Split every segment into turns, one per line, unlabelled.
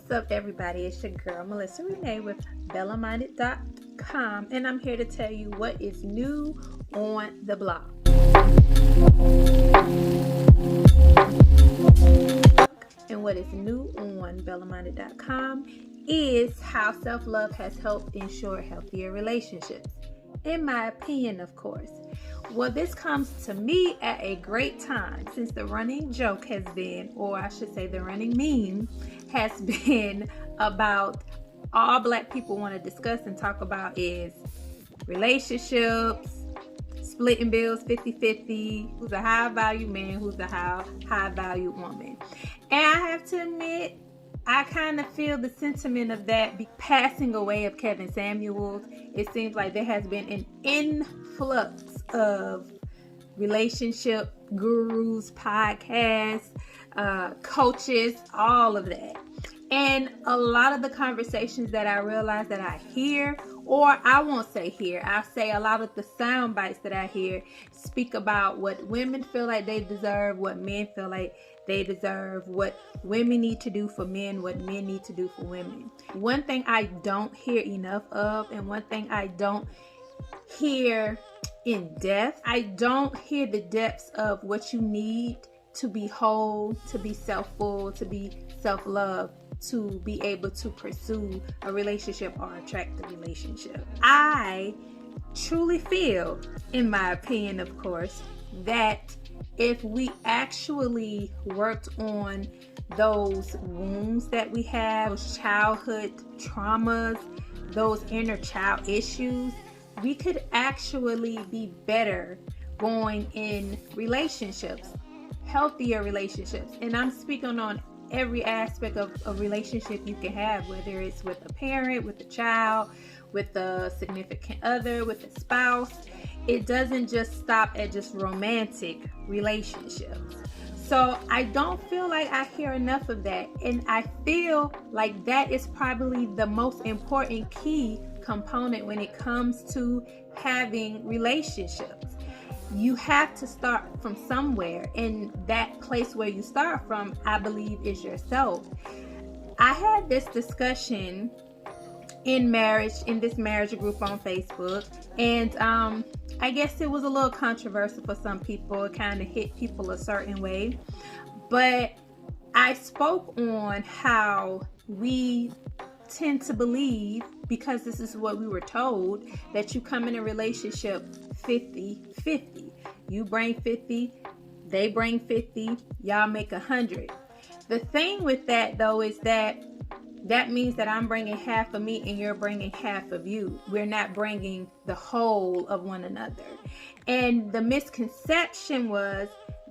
What's up, everybody? It's your girl Melissa Renee with BellaMinded.com, and I'm here to tell you what is new on the block. And what is new on BellaMinded.com is how self-love has helped ensure healthier relationships. In my opinion, of course. Well, this comes to me at a great time, since the running joke has been, or I should say the running meme has been about all Black people want to discuss and talk about is relationships, splitting bills 50-50, who's a high value man, who's a high value woman. And I have to admit, I kind of feel the sentiment of that passing away of Kevin Samuels. It seems like there has been an influx of relationship gurus, podcasts, coaches, all of that. And a lot of the conversations that I realize that I hear, or I won't say hear, I'll say a lot of the sound bites that I hear speak about what women feel like they deserve, what men feel like they deserve, what women need to do for men, what men need to do for women. One thing I don't hear enough of, and one thing I don't hear in depth, I don't hear the depths of what you need to be whole, to be self-full, to be self-loved, to be able to pursue a relationship or attract a relationship. I truly feel, in my opinion, of course, that if we actually worked on those wounds that we have, those childhood traumas, those inner child issues, we could actually be better going in relationships, healthier relationships. And I'm speaking on every aspect of a relationship you can have, whether it's with a parent, with a child, with a significant other, with a spouse. It doesn't just stop at just romantic relationships. So I don't feel like I hear enough of that. And I feel like that is probably the most important key component when it comes to having relationships. You have to start from somewhere, and that place where you start from, I believe, is yourself. I had this discussion in this marriage group on Facebook, and I guess it was a little controversial for some people. It kind of hit people a certain way, but I spoke on how we tend to believe, because this is what we were told, that you come in a relationship 50-50. You bring 50, they bring 50, y'all make 100. The thing with that, though, is that means that I'm bringing half of me and you're bringing half of you. We're not bringing the whole of one another. And the misconception was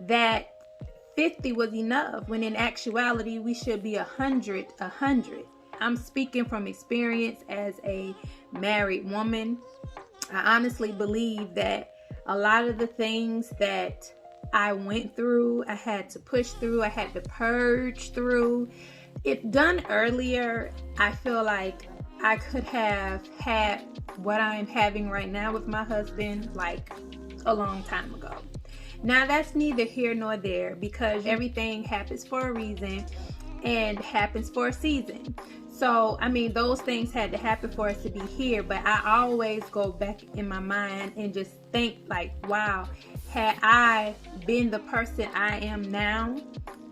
that 50 was enough, when in actuality we should be 100. I'm speaking from experience as a married woman. I honestly believe that a lot of the things that I went through, I had to push through, I had to purge through. If done earlier, I feel like I could have had what I am having right now with my husband like a long time ago. Now, that's neither here nor there, because everything happens for a reason and happens for a season. So, I mean, those things had to happen for us to be here, but I always go back in my mind and just think like, wow, had I been the person I am now,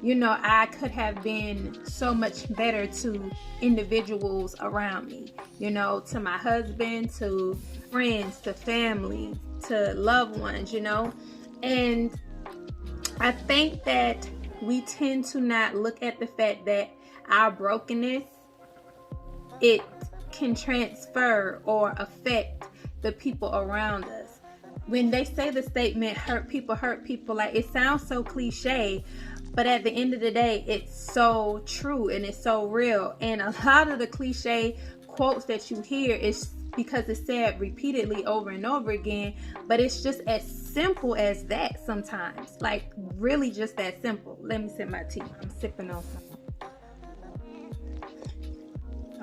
I could have been so much better to individuals around me, to my husband, to friends, to family, to loved ones, and I think that we tend to not look at the fact that our brokenness, it can transfer or affect the people around us. When they say the statement, hurt people, like, it sounds so cliche, but at the end of the day, it's so true and it's so real. And a lot of the cliche quotes that you hear is because it's said repeatedly over and over again, but it's just as simple as that sometimes. Like, really just that simple. Let me sip my tea. I'm sipping on something.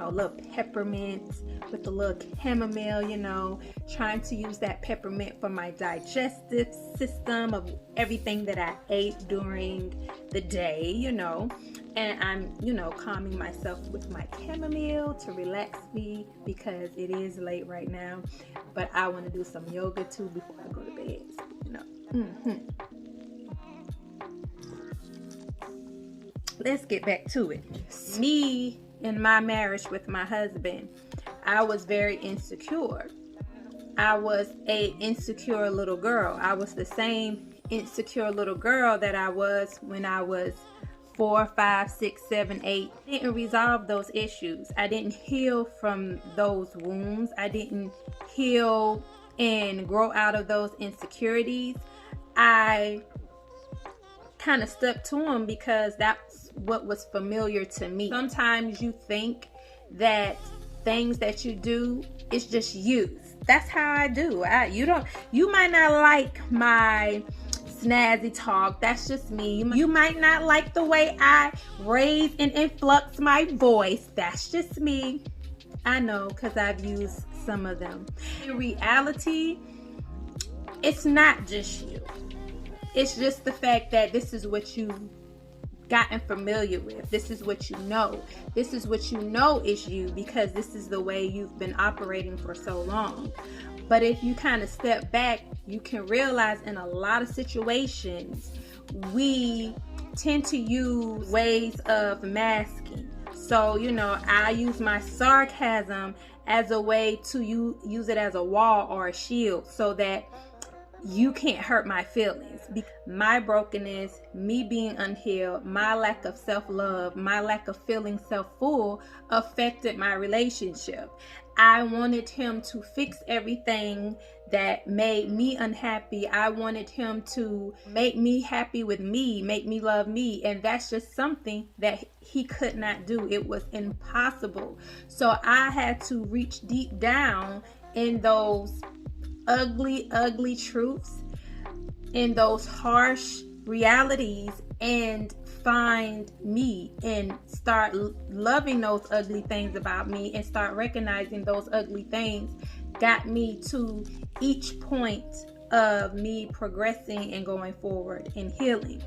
a little peppermint with a little chamomile, you know, trying to use that peppermint for my digestive system of everything that I ate during the day, you know. And I'm, you know, calming myself with my chamomile to relax me because it is late right now. But I want to do some yoga too before I go to bed, so, you know. Let's get back to it. Me in my marriage with my husband, I was very insecure. I was an insecure little girl. I was the same insecure little girl that I was when I was 4, 5, 6, 7, 8. I didn't resolve those issues. I didn't heal from those wounds. I didn't heal and grow out of those insecurities. I kind of stuck to them because that's what was familiar to me. Sometimes you think that things that you do is just you. That's how I do. You might not like my snazzy talk. That's just me. You might not like the way I raise and influx my voice. That's just me. I know, because I've used some of them. In reality, it's not just you. It's just the fact that this is what you've gotten familiar with. This is what you know. This is what you know is you because this is the way you've been operating for so long. But if you kind of step back, you can realize in a lot of situations, we tend to use ways of masking. So, you know, I use my sarcasm as a way to use it as a wall or a shield so that you can't hurt my feelings. My brokenness, me being unhealed, my lack of self-love, my lack of feeling self-full affected my relationship. I wanted him to fix everything that made me unhappy. I wanted him to make me happy with me, make me love me. And that's just something that he could not do. It was impossible. So I had to reach deep down in those ugly truths, in those harsh realities, and find me and start loving those ugly things about me and start recognizing those ugly things got me to each point of me progressing and going forward and healing.